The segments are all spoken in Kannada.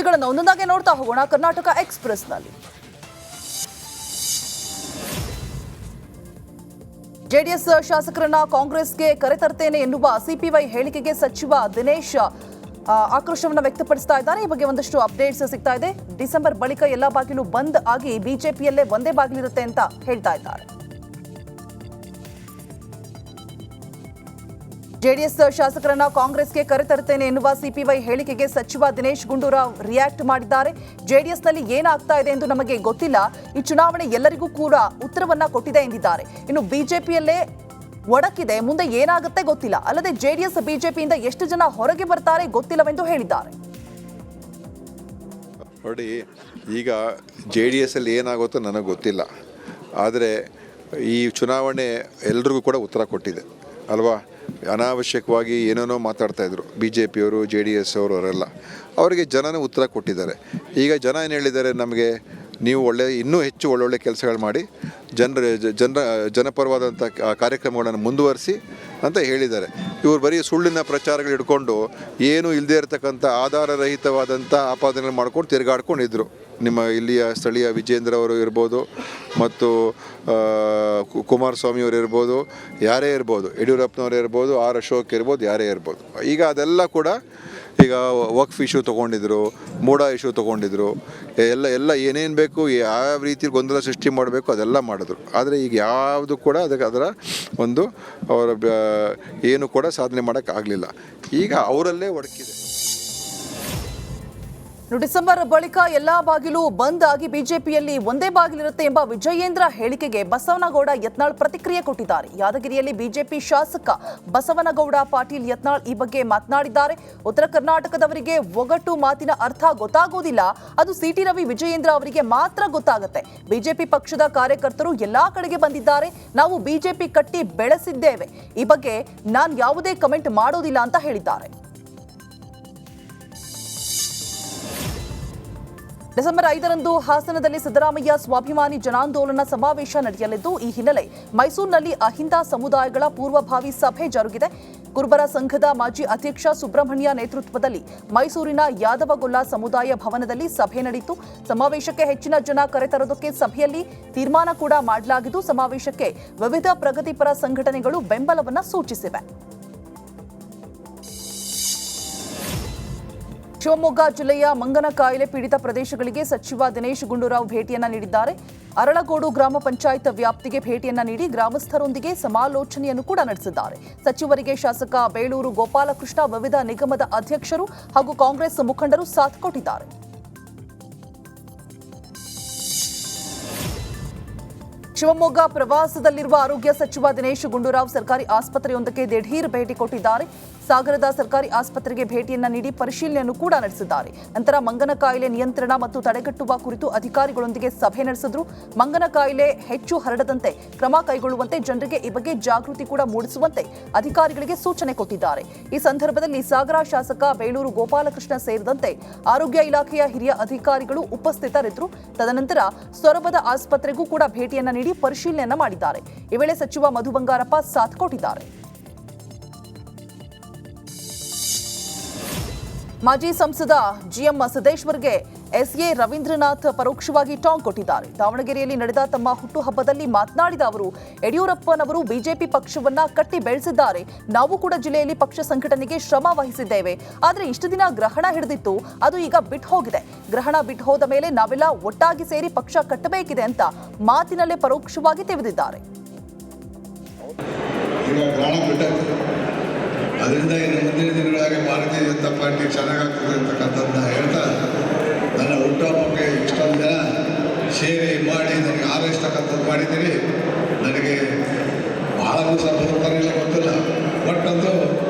ಸುದ್ದಿಗಳನ್ನು ಒಂದೊಂದಾಗಿ ನೋಡ್ತಾ ಹೋಗೋಣ ಕರ್ನಾಟಕ ಎಕ್ಸ್‌ಪ್ರೆಸ್‌ನಲ್ಲಿ. ಜೆಡಿಎಸ್ ಶಾಸಕರನ್ನ ಕಾಂಗ್ರೆಸ್ಗೆ ಕರೆತರ್ತೇನೆ ಎನ್ನುವ ಸಿಪಿವೈ ಹೇಳಿಕೆಗೆ ಸಚಿವ ದಿನೇಶ್ ಆಕ್ರೋಶವನ್ನು ವ್ಯಕ್ತಪಡಿಸ್ತಾ ಇದ್ದಾರೆ. ಈ ಬಗ್ಗೆ ಒಂದಷ್ಟು ಅಪ್ಡೇಟ್ಸ್ ಸಿಗ್ತಾ ಇದೆ. ಡಿಸೆಂಬರ್ ಬಳಿಕ ಎಲ್ಲ ಬಾಗಿಲು ಬಂದ್ ಆಗಿ ಬಿಜೆಪಿಯಲ್ಲೇ ಒಂದೇ ಬಾಗಿಲಿರುತ್ತೆ ಅಂತ ಹೇಳ್ತಾ ಇದ್ದಾರೆ. ಜೆಡಿಎಸ್ ಶಾಸಕರನ್ನ ಕಾಂಗ್ರೆಸ್ಗೆ ಕರೆತರ್ತೇನೆ ಎನ್ನುವ ಸಿಪಿವೈ ಹೇಳಿಕೆಗೆ ಸಚಿವ ದಿನೇಶ್ ಗುಂಡೂರಾವ್ ರಿಯಾಕ್ಟ್ ಮಾಡಿದ್ದಾರೆ. ಜೆಡಿಎಸ್ನಲ್ಲಿ ಏನಾಗ್ತಾ ಇದೆ ಎಂದು ನಮಗೆ ಗೊತ್ತಿಲ್ಲ. ಈ ಚುನಾವಣೆ ಎಲ್ಲರಿಗೂ ಕೂಡ ಉತ್ತರವನ್ನ ಕೊಟ್ಟಿದೆ ಎಂದಿದ್ದಾರೆ. ಇನ್ನು ಬಿಜೆಪಿಯಲ್ಲೇ ಒಡಕಿದೆ, ಮುಂದೆ ಏನಾಗುತ್ತೆ ಗೊತ್ತಿಲ್ಲ. ಅಲ್ಲದೆ ಜೆಡಿಎಸ್ ಬಿಜೆಪಿಯಿಂದ ಎಷ್ಟು ಜನ ಹೊರಗೆ ಬರ್ತಾರೆ ಗೊತ್ತಿಲ್ಲವೆಂದು ಹೇಳಿದ್ದಾರೆ. ನೋಡಿ, ಈಗ JDS ಅಲ್ಲಿ ಏನಾಗುತ್ತೋ ನನಗೆ ಗೊತ್ತಿಲ್ಲ. ಆದರೆ ಈ ಚುನಾವಣೆ ಎಲ್ರಿಗೂ ಕೂಡ ಉತ್ತರ ಕೊಟ್ಟಿದೆ ಅಲ್ವಾ. ಅನಾವಶ್ಯಕವಾಗಿ ಏನೇನೋ ಮಾತಾಡ್ತಾಯಿದ್ರು BJPಯವರು JDS ಅವರೆಲ್ಲ. ಅವರಿಗೆ ಜನನೇ ಉತ್ತರ ಕೊಟ್ಟಿದ್ದಾರೆ. ಈಗ ಜನ ಏನು ಹೇಳಿದ್ದಾರೆ, ನಮಗೆ ನೀವು ಇನ್ನೂ ಹೆಚ್ಚು ಒಳ್ಳೊಳ್ಳೆ ಕೆಲಸಗಳು ಮಾಡಿ ಜನಪರವಾದಂಥ ಕಾರ್ಯಕ್ರಮಗಳನ್ನು ಮುಂದುವರಿಸಿ ಅಂತ ಹೇಳಿದ್ದಾರೆ. ಇವರು ಬರೀ ಸುಳ್ಳಿನ ಪ್ರಚಾರಗಳು ಹಿಡ್ಕೊಂಡು ಏನು ಇಲ್ಲದೇ ಇರತಕ್ಕಂಥ ಆಧಾರರಹಿತವಾದಂಥ ಆಪಾದನೆಗಳು ಮಾಡ್ಕೊಂಡು ತಿರುಗಾಡ್ಕೊಂಡಿದ್ರು. ನಿಮ್ಮ ಇಲ್ಲಿಯ ಸ್ಥಳೀಯ ವಿಜೇಂದ್ರ ಅವರು ಇರ್ಬೋದು, ಮತ್ತು ಕುಮಾರಸ್ವಾಮಿಯವರು ಇರ್ಬೋದು, ಯಾರೇ ಇರ್ಬೋದು, ಯಡಿಯೂರಪ್ಪನವರು ಇರ್ಬೋದು, ಆರ್ ಅಶೋಕ್ ಇರ್ಬೋದು, ಯಾರೇ ಇರ್ಬೋದು. ಈಗ ಅದೆಲ್ಲ ಕೂಡ ಈಗ ವಕ್ಫ್ ಇಶ್ಯೂ ತೊಗೊಂಡಿದ್ರು, ಮೂಡ ಇಶ್ಯೂ ತೊಗೊಂಡಿದ್ರು, ಎಲ್ಲ ಏನೇನು ಬೇಕು, ಯಾವ ರೀತಿ ಗೊಂದಲ ಸೃಷ್ಟಿ ಮಾಡಬೇಕು ಅದೆಲ್ಲ ಮಾಡಿದ್ರು. ಆದರೆ ಈಗ ಯಾವುದು ಕೂಡ ಅದರ ಒಂದು ಅವರ ಏನು ಕೂಡ ಸಾಧನೆ ಮಾಡೋಕ್ಕಾಗಲಿಲ್ಲ. ಈಗ ಅವರಲ್ಲೇ ಒಡಕಿದೆ. ಡಿಸೆಂಬರ್ ಬಳಿಕ ಎಲ್ಲಾ ಬಾಗಿಲು ಬಂದ್ ಆಗಿ ಬಿಜೆಪಿಯಲ್ಲಿ ಒಂದೇ ಬಾಗಿಲಿರುತ್ತೆ ಎಂಬ ವಿಜಯೇಂದ್ರ ಹೇಳಿಕೆಗೆ ಬಸವನಗೌಡ ಯತ್ನಾಳ್ ಪ್ರತಿಕ್ರಿಯೆ ಕೊಟ್ಟಿದ್ದಾರೆ. ಯಾದಗಿರಿಯಲ್ಲಿ ಬಿಜೆಪಿ ಶಾಸಕ ಬಸವನಗೌಡ ಪಾಟೀಲ್ ಯತ್ನಾಳ್ ಈ ಬಗ್ಗೆ ಮಾತನಾಡಿದ್ದಾರೆ. ಉತ್ತರ ಕರ್ನಾಟಕದವರಿಗೆ ಒಗಟು ಮಾತಿನ ಅರ್ಥ ಗೊತ್ತಾಗೋದಿಲ್ಲ, ಅದು ಸಿಟಿ ರವಿ ವಿಜಯೇಂದ್ರ ಅವರಿಗೆ ಮಾತ್ರ ಗೊತ್ತಾಗುತ್ತೆ. ಬಿಜೆಪಿ ಪಕ್ಷದ ಕಾರ್ಯಕರ್ತರು ಎಲ್ಲಾ ಕಡೆಗೆ ಬಂದಿದ್ದಾರೆ, ನಾವು ಬಿಜೆಪಿ ಕಟ್ಟಿ ಬೆಳೆಸಿದ್ದೇವೆ, ಈ ಬಗ್ಗೆ ನಾನು ಯಾವುದೇ ಕಮೆಂಟ್ ಮಾಡೋದಿಲ್ಲ ಅಂತ ಹೇಳಿದ್ದಾರೆ. ಡಿಸೆಂಬರ್ 5ರಂದು ಹಾಸನದಲ್ಲಿ ಸಿದ್ದರಾಮಯ್ಯ ಸ್ವಾಭಿಮಾನಿ ಜನಾಂದೋಲನ ಸಮಾವೇಶ ನಡೆಯಲಿದ್ದು, ಈ ಹಿನ್ನೆಲೆ ಮೈಸೂರಿನಲ್ಲಿ ಅಹಿಂದ ಸಮುದಾಯಗಳ ಪೂರ್ವಭಾವಿ ಸಭೆ ಜರುಗಿದೆ. ಕುರುಬರ ಸಂಘದ ಮಾಜಿ ಅಧ್ಯಕ್ಷ ಸುಬ್ರಹ್ಮಣ್ಯ ನೇತೃತ್ವದಲ್ಲಿ ಮೈಸೂರಿನ ಯಾದವಗೊಲ್ಲ ಸಮುದಾಯ ಭವನದಲ್ಲಿ ಸಭೆ ನಡೆಯಿತು. ಸಮಾವೇಶಕ್ಕೆ ಹೆಚ್ಚಿನ ಜನ ಕರೆತರೋದಕ್ಕೆ ಸಭೆಯಲ್ಲಿ ತೀರ್ಮಾನ ಕೂಡ ಮಾಡಲಾಗಿದ್ದು, ಸಮಾವೇಶಕ್ಕೆ ವಿವಿಧ ಪ್ರಗತಿಪರ ಸಂಘಟನೆಗಳು ಬೆಂಬಲವನ್ನು ಸೂಚಿಸಿವೆ. ಶಿವಮೊಗ್ಗ ಜಿಲ್ಲೆಯ ಮಂಗನ ಕಾಯಿಲೆ ಪೀಡಿತ ಪ್ರದೇಶಗಳಿಗೆ ಸಚಿವ ದಿನೇಶ್ ಗುಂಡೂರಾವ್ ಭೇಟಿಯನ್ನ ನೀಡಿದ್ದಾರೆ. ಅರಳಗೋಡು ಗ್ರಾಮ ಪಂಚಾಯತ್ ವ್ಯಾಪ್ತಿಗೆ ಭೇಟಿಯನ್ನ ನೀಡಿ ಗ್ರಾಮಸ್ಥರೊಂದಿಗೆ ಸಮಾಲೋಚನೆಯನ್ನು ಕೂಡ ನಡೆಸಿದ್ದಾರೆ. ಸಚಿವರಿಗೆ ಶಾಸಕ ಬೇಳೂರು ಗೋಪಾಲಕೃಷ್ಣ, ವಿವಿಧ ನಿಗಮದ ಅಧ್ಯಕ್ಷರು ಹಾಗೂ ಕಾಂಗ್ರೆಸ್ ಮುಖಂಡರು ಸಾಥ್ ಕೊಟ್ಟಿದ್ದಾರೆ. ಶಿವಮೊಗ್ಗ ಪ್ರವಾಸದಲ್ಲಿರುವ ಆರೋಗ್ಯ ಸಚಿವ ದಿನೇಶ್ ಗುಂಡೂರಾವ್ ಸರ್ಕಾರಿ ಆಸ್ಪತ್ರೆಯೊಂದಕ್ಕೆ ದಿಢೀರ್ ಭೇಟಿ ಕೊಟ್ಟಿದ್ದಾರೆ. ಸಾಗರದ ಸರ್ಕಾರಿ ಆಸ್ಪತ್ರೆಗೆ ಭೇಟಿಯನ್ನ ನೀಡಿ ಪರಿಶೀಲನೆಯನ್ನು ಕೂಡ ನಡೆಸಿದ್ದಾರೆ. ನಂತರ ಮಂಗನ ಕಾಯಿಲೆ ನಿಯಂತ್ರಣ ಮತ್ತು ತಡೆಗಟ್ಟುವ ಕುರಿತು ಅಧಿಕಾರಿಗಳೊಂದಿಗೆ ಸಭೆ ನಡೆಸಿದ್ರು. ಮಂಗನ ಕಾಯಿಲೆ ಹೆಚ್ಚು ಹರಡದಂತೆ ಕ್ರಮ ಕೈಗೊಳ್ಳುವಂತೆ, ಜನರಿಗೆ ಈ ಬಗ್ಗೆ ಜಾಗೃತಿ ಕೂಡ ಮೂಡಿಸುವಂತೆ ಅಧಿಕಾರಿಗಳಿಗೆ ಸೂಚನೆ ಕೊಟ್ಟಿದ್ದಾರೆ. ಈ ಸಂದರ್ಭದಲ್ಲಿ ಸಾಗರ ಶಾಸಕ ಬೇಳೂರು ಗೋಪಾಲಕೃಷ್ಣ ಸೇರಿದಂತೆ ಆರೋಗ್ಯ ಇಲಾಖೆಯ ಹಿರಿಯ ಅಧಿಕಾರಿಗಳು ಉಪಸ್ಥಿತರಿದ್ದರು. ತದನಂತರ ಸೊರಬದ ಆಸ್ಪತ್ರೆಗೂ ಕೂಡ ಭೇಟಿಯನ್ನ ನೀಡಿ ಪರಿಶೀಲನೆಯನ್ನ ಮಾಡಿದ್ದಾರೆ. ಈ ವೇಳೆ ಸಚಿವ ಮಧು ಬಂಗಾರಪ್ಪ ಸಾಥ್ ಕೊಟ್ಟಿದ್ದಾರೆ. ಮಾಜಿ ಸಂಸದ ಜಿಎಂ ಸಿದ್ದೇಶ್ವರ್ಗೆ ಎಸ್ಎ ರವೀಂದ್ರನಾಥ್ ಪರೋಕ್ಷವಾಗಿ ಟಾಂಗ್ ಕೊಟ್ಟಿದ್ದಾರೆ. ದಾವಣಗೆರೆಯಲ್ಲಿ ನಡೆದ ತಮ್ಮ ಹುಟ್ಟುಹಬ್ಬದಲ್ಲಿ ಮಾತನಾಡಿದ ಅವರು, ಯಡಿಯೂರಪ್ಪನವರು ಬಿಜೆಪಿ ಪಕ್ಷವನ್ನ ಕಟ್ಟಿ ಬೆಳೆಸಿದ್ದಾರೆ, ನಾವು ಕೂಡ ಜಿಲ್ಲೆಯಲ್ಲಿ ಪಕ್ಷ ಸಂಘಟನೆಗೆ ಶ್ರಮ ವಹಿಸಿದ್ದೇವೆ. ಆದರೆ ಇಷ್ಟು ದಿನ ಗ್ರಹಣ ಹಿಡಿದಿತ್ತು, ಅದು ಈಗ ಬಿಟ್ಟು ಹೋಗಿದೆ. ಗ್ರಹಣ ಬಿಟ್ಟು ಹೋದ ಮೇಲೆ ನಾವೆಲ್ಲ ಒಟ್ಟಾಗಿ ಸೇರಿ ಪಕ್ಷ ಕಟ್ಟಬೇಕಿದೆ ಅಂತ ಮಾತಿನಲ್ಲೇ ಪರೋಕ್ಷವಾಗಿ ತೆಗೆದಿದ್ದಾರೆ. ಅದರಿಂದ ಇನ್ನು ಮುಂದಿನ ದಿನಗಳಾಗಿ ಭಾರತೀಯ ಜನತಾ ಪಾರ್ಟಿ ಚೆನ್ನಾಗಾಗ್ತದೆ ಅಂತಕ್ಕಂಥದ್ದನ್ನ ಹೇಳ್ತಾ, ನನ್ನ ಹುಟ್ಟುಹಬ್ಬಕ್ಕೆ ಇಷ್ಟೊಂದು ಜನ ಸೇರಿ ಮಾಡಿ ನನಗೆ ಆರೈಸ್ತಕ್ಕಂಥದ್ದು ಮಾಡಿದ್ದೀರಿ. ನನಗೆ ಭಾಳ ದಿವಸ ಬರ್ತಾರೆ ಇಲ್ಲ ಗೊತ್ತಿಲ್ಲ, ಒಟ್ಟಂತೂ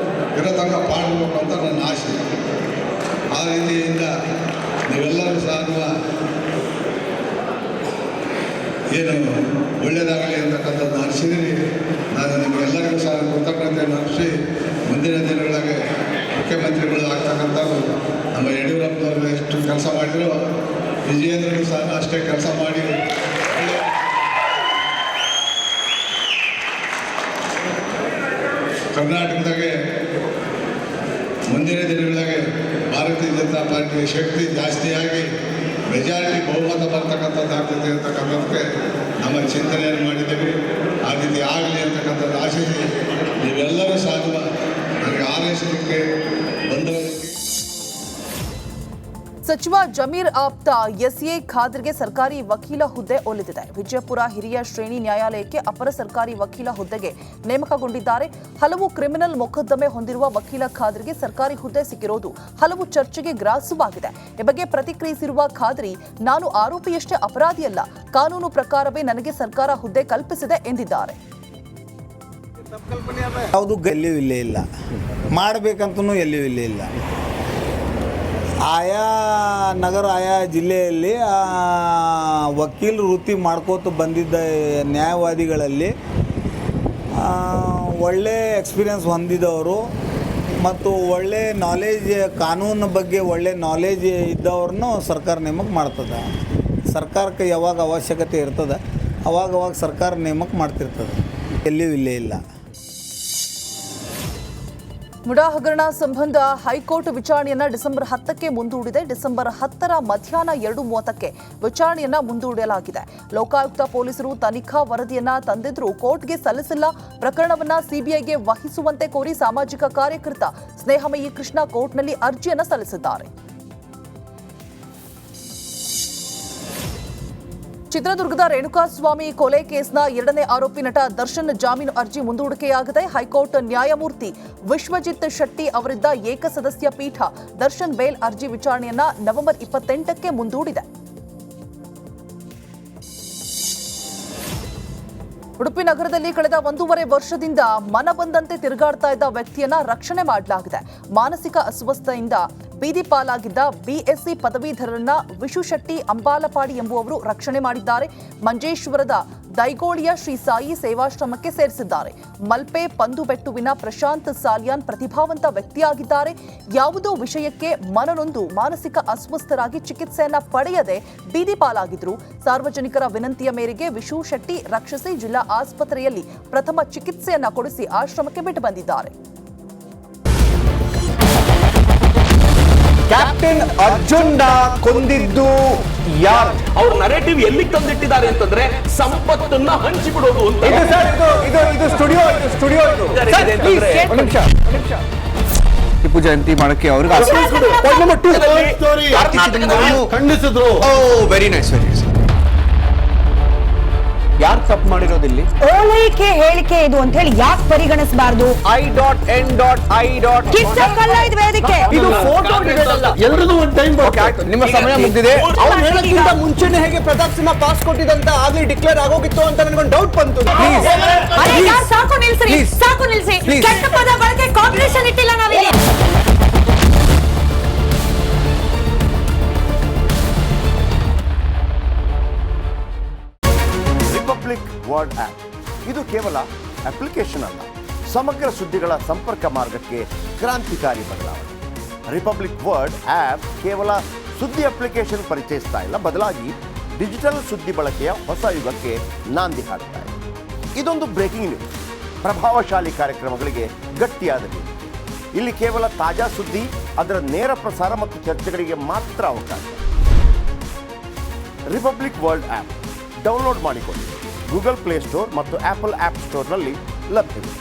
ಇರೋ ತನಕ ಪಾಡಬೇಕು ಅಂತ ನನ್ನ ಆಸೆ. ಆ ರೀತಿಯಿಂದ ನೀವೆಲ್ಲರೂ ಸಹ ಏನು ಒಳ್ಳೆಯದಾಗಲಿ ಅಂತಕ್ಕಂಥದ್ದು ಅನಿಸಿದ್ದೀರಿ. ನಾನು ನಿಮಗೆಲ್ಲರಿಗೂ ಸಹ ಕೃತಜ್ಞತೆಯನ್ನು ಅರ್ಪಿಸಿ, ಮುಂದಿನ ದಿನಗಳಿಗೆ ಮುಖ್ಯಮಂತ್ರಿಗಳು ಆಗ್ತಕ್ಕಂಥವ್ರು ನಮ್ಮ ಯಡಿಯೂರಪ್ಪನವರು ಎಷ್ಟು ಕೆಲಸ ಮಾಡಿದ್ರು, ವಿಜಯೇಂದ್ರರು ಸಹ ಅಷ್ಟೇ ಕೆಲಸ ಮಾಡಿ ಕರ್ನಾಟಕದಾಗೆ ಮುಂದಿನ ದಿನಗಳಿಗೆ ಭಾರತೀಯ ಭಾರತೀಯ ಜನತಾ ಪಾರ್ಟಿಯ ಶಕ್ತಿ ಜಾಸ್ತಿಯಾಗಿ ಮೆಜಾರಿಟಿ ಬಹುಮತ ಬರ್ತಕ್ಕಂಥದ್ದಾಗ್ತದೆ ಅಂತಕ್ಕಂಥದ್ದಕ್ಕೆ ನಮ್ಮ ಚಿಂತನೆಯನ್ನು ಮಾಡಿದ್ದೀವಿ. ಆ ರೀತಿ ಆಗಲಿ ಅಂತಕ್ಕಂಥದ್ದು ಆಶಿಸಿ ನೀವೆಲ್ಲರೂ ಸಹ ನನಗೆ ಆರೈಸಲಿಕ್ಕೆ ಬಂದವರಿಗೆ. ಸಚಿವ ಜಮೀರ್ ಆಪ್ತ ಎಸ್ಎ ಖಾದರ್ಗೆ ಸರ್ಕಾರಿ ವಕೀಲ ಹುದ್ದೆ ಒಲಿದಿದೆ. ವಿಜಯಪುರ ಹಿರಿಯ ಶ್ರೇಣಿ ನ್ಯಾಯಾಲಯಕ್ಕೆ ಅಪರ ಸರ್ಕಾರಿ ವಕೀಲ ಹುದ್ದೆಗೆ ನೇಮಕಗೊಂಡಿದ್ದಾರೆ. ಹಲವು ಕ್ರಿಮಿನಲ್ ಮೊಕದ್ದಮೆ ಹೊಂದಿರುವ ವಕೀಲ ಖಾದರ್ಗೆ ಸರ್ಕಾರಿ ಹುದ್ದೆ ಸಿಕ್ಕಿರೋದು ಹಲವು ಚರ್ಚೆಗೆ ಗ್ರಾಸವಾಗಿದೆ. ಈ ಬಗ್ಗೆ ಪ್ರತಿಕ್ರಿಯಿಸಿರುವ ಖಾದ್ರಿ, ನಾನು ಆರೋಪಿಯಷ್ಟೇ ಅಪರಾಧಿಯಲ್ಲ, ಕಾನೂನು ಪ್ರಕಾರವೇ ನನಗೆ ಸರ್ಕಾರ ಹುದ್ದೆ ಕಲ್ಪಿಸಿದೆ ಎಂದಿದ್ದಾರೆ. ಯಾವುದು ಎಲ್ಲಿಯೂ ಇಲ್ಲೇ ಇಲ್ಲ, ಮಾಡಬೇಕಂತೂ ಎಲ್ಲಿಯೂ ಇಲ್ಲೇ ಇಲ್ಲ. ಆಯಾ ನಗರ ಆಯಾ ಜಿಲ್ಲೆಯಲ್ಲಿ ವಕೀಲ ವೃತ್ತಿ ಮಾಡ್ಕೋತ ಬಂದಿದ್ದ ನ್ಯಾಯವಾದಿಗಳಲ್ಲಿ ಒಳ್ಳೆ ಎಕ್ಸ್ಪೀರಿಯನ್ಸ್ ಹೊಂದಿದವರು ಮತ್ತು ಒಳ್ಳೆ ನಾಲೇಜ್, ಕಾನೂನು ಬಗ್ಗೆ ಒಳ್ಳೆ ನಾಲೇಜ್ ಇದ್ದವ್ರನ್ನೂ ಸರ್ಕಾರ ನೇಮಕ ಮಾಡ್ತದೆ. ಸರ್ಕಾರಕ್ಕೆ ಯಾವಾಗ ಅವಶ್ಯಕತೆ ಇರ್ತದೆ ಅವಾಗ ಸರ್ಕಾರ ನೇಮಕ ಮಾಡ್ತಿರ್ತದೆ. ಎಲ್ಲಿಯೂ ಇಲ್ಲೇ ಇಲ್ಲ. ಮುಡಾ ಹಗರಣ ಸಂಬಂಧ ಹೈಕೋರ್ಟ್ ವಿಚಾರಣೆಯನ್ನ ಡಿಸೆಂಬರ್ 10ಕ್ಕೆ ಮುಂದೂಡಿದೆ. ಡಿಸೆಂಬರ್ 10ರ ಮಧ್ಯಾಹ್ನ 2:30ಕ್ಕೆ ವಿಚಾರಣೆಯನ್ನ ಮುಂದೂಡಲಾಗಿದೆ. ಲೋಕಾಯುಕ್ತ ಪೊಲೀಸರು ತನಿಖಾ ವರದಿಯನ್ನ ತಂದಿದ್ರೂ ಕೋರ್ಟ್ಗೆ ಸಲ್ಲಿಸಿಲ್ಲ. ಪ್ರಕರಣವನ್ನ ಸಿಬಿಐಗೆ ವಹಿಸುವಂತೆ ಕೋರಿ ಸಾಮಾಜಿಕ ಕಾರ್ಯಕರ್ತ ಸ್ನೇಹಮಯಿ ಕೃಷ್ಣ ಕೋರ್ಟ್ನಲ್ಲಿ ಅರ್ಜಿಯನ್ನ ಸಲ್ಲಿಸಿದ್ದಾರೆ. ಚಿತ್ರದುರ್ಗದ ರೇಣುಕಾಸ್ವಾಮಿ ಕೊಲೆ ಕೇಸ್ನ 2ನೇ ಆರೋಪಿ ನಟ ದರ್ಶನ್ ಜಾಮೀನು ಅರ್ಜಿ ಮುಂದೂಡಿಕೆಯಾಗಿದೆ. ಹೈಕೋರ್ಟ್ ನ್ಯಾಯಮೂರ್ತಿ ವಿಶ್ವಜಿತ್ ಶೆಟ್ಟಿ ಅವರಿದ್ದ ಏಕಸದಸ್ಯ ಪೀಠ ದರ್ಶನ್ ಬೇಲ್ ಅರ್ಜಿ ವಿಚಾರಣೆಯನ್ನ ನವೆಂಬರ್ 28ಕ್ಕೆ ಮುಂದೂಡಿದೆ. ಉಡುಪಿ ನಗರದಲ್ಲಿ ಕಳೆದ 1.5 ವರ್ಷದಿಂದ ಮನಬಂದಂತೆ ತಿರುಗಾಡ್ತಾ ಇದ್ದ ವ್ಯಕ್ತಿಯನ್ನ ರಕ್ಷಣೆ ಮಾಡಲಾಗಿದೆ. ಮಾನಸಿಕ ಅಸ್ವಸ್ಥತೆಯಿಂದ ಬೀದಿ ಪಾಲಾಗಿದ್ದ ಬಿಎಸ್ಸಿ ಪದವೀಧರರನ್ನ ವಿಶು ಶೆಟ್ಟಿ ಅಂಬಾಲಪಾಡಿ ಎಂಬುವವರು ರಕ್ಷಣೆ ಮಾಡಿದ್ದಾರೆ. ಮಂಜೇಶ್ವರದ ದೈಗೋಳಿಯ ಶ್ರೀ ಸಾಯಿ ಸೇವಾಶ್ರಮಕ್ಕೆ ಸೇರಿಸಿದ್ದಾರೆ. ಮಲ್ಪೆ ಪಂದುಬೆಟ್ಟುವಿನ ಪ್ರಶಾಂತ್ ಸಾಲಿಯಾನ್ ಪ್ರತಿಭಾವಂತ ವ್ಯಕ್ತಿಯಾಗಿದ್ದಾರೆ. ಯಾವುದೋ ವಿಷಯಕ್ಕೆ ಮನನೊಂದು ಮಾನಸಿಕ ಅಸ್ವಸ್ಥರಾಗಿ ಚಿಕಿತ್ಸೆಯನ್ನ ಪಡೆಯದೆ ಬೀದಿ ಪಾಲಾಗಿದ್ರು. ಸಾರ್ವಜನಿಕರ ವಿನಂತಿಯ ಮೇರೆಗೆ ವಿಶು ಶೆಟ್ಟಿ ರಕ್ಷಿಸಿ ಜಿಲ್ಲಾ ಆಸ್ಪತ್ರೆಯಲ್ಲಿ ಪ್ರಥಮ ಚಿಕಿತ್ಸೆಯನ್ನ ಕೊಡಿಸಿ ಆಶ್ರಮಕ್ಕೆ ಬಿಟ್ಟು ಬಂದಿದ್ದಾರೆ. ಕ್ಯಾಪ್ಟನ್ ಅರ್ಜುನ್ ಕೊಂದಿದ್ದು ಯಾರು? ಅವ್ರ ನರೇಟಿವ್ ಎಲ್ಲಿ ತಂದಿಟ್ಟಿದ್ದಾರೆ ಅಂತಂದ್ರೆ ಸಂಪತ್ತನ್ನ ಹಂಚಿಬಿಡೋದು ಅಂತ. ಇದು ಸ್ಟುಡಿಯೋ ಟಿಪ್ಪು ಜಯಂತಿ ಮಾಡಕ್ಕೆ ಅವ್ರಿಗೆ ಖಂಡಿಸಿದ್ರು. Very nice. ಯಾರು ತಪ್ಪು ಮಾಡಿರೋದಿಲ್ಲಿ? ಓಲೈಕೆ ಹೇಳಿಕೆ ಇದು ಅಂತ ಹೇಳಿ ಯಾಕೆ ಪರಿಗಣಿಸಬಾರದು? I.N.I. ವೇದಿಕೆ ಇದು ಫೋಟೋ ಎಲ್ರದ್ದು ಒಂದು ಟೈಮ್ ನಿಮ್ಮ ಸಮಯ ಮುಗಿದಿದೆ. ಅವ್ರು ಹೇಳಕ್ಕಿಂತ ಮುಂಚೆನೆ ಹೇಗೆ ಪ್ರತಾಪ್ ಸಿಂಹ ಪಾಸ್ ಕೊಟ್ಟಿದಂತ ಆಗ್ಲಿ ಡಿಕ್ಲೇರ್ ಆಗೋಗಿತ್ತು ಅಂತ ನನಗೊಂದು ಡೌಟ್ ಬಂತು. ಸಾಕು ನಿಲ್ಸಿ, ಸಾಕು ನಿಲ್ಸಿ. ಕೆಟ್ಟ ಪದ ಬಳಕೆ ಕಾಂಬಿನೇಷನ್ ಇಟ್ಟಿಲ್ಲ ನಾವಿಲ್ಲಿ. ರಿಪಬ್ಲಿಕ್ ವರ್ಡ್ ಆಪ್ ಇದು ಕೇವಲ ಅಪ್ಲಿಕೇಶನ್ ಅಲ್ಲ, ಸಮಗ್ರ ಸುದ್ದಿಗಳ ಸಂಪರ್ಕ ಮಾರ್ಗಕ್ಕೆ ಕ್ರಾಂತಿಕಾರಿ ಬದಲಾವಣೆ. ರಿಪಬ್ಲಿಕ್ ವರ್ಡ್ ಆಪ್ ಕೇವಲ ಸುದ್ದಿ ಅಪ್ಲಿಕೇಶನ್ ಪರಿಚಯಿಸ್ತಾ ಇಲ್ಲ, ಬದಲಾಗಿ ಡಿಜಿಟಲ್ ಸುದ್ದಿ ಬಳಕೆಯ ಹೊಸ ಯುಗಕ್ಕೆ ನಾಂದಿ ಹಾಡ್ತಾ ಇದೆ. ಇದೊಂದು ಬ್ರೇಕಿಂಗ್ ನ್ಯೂಸ್, ಪ್ರಭಾವಶಾಲಿ ಕಾರ್ಯಕ್ರಮಗಳಿಗೆ ಗಟ್ಟಿಯಾದ ನ್ಯೂಸ್. ಇಲ್ಲಿ ಕೇವಲ ತಾಜಾ ಸುದ್ದಿ, ಅದರ ನೇರ ಪ್ರಸಾರ ಮತ್ತು ಚರ್ಚೆಗಳಿಗೆ ಮಾತ್ರ ಅವಕಾಶ. ರಿಪಬ್ಲಿಕ್ ವರ್ಲ್ಡ್ ಆಪ್ ಡೌನ್ಲೋಡ್ ಮಾಡಿಕೊಳ್ಳಿ. ಗೂಗಲ್ ಪ್ಲೇ ಸ್ಟೋರ್ ಮತ್ತು ಆಪಲ್ ಆಪ್ ಸ್ಟೋರ್ನಲ್ಲಿ ಲಭ್ಯವಿದೆ.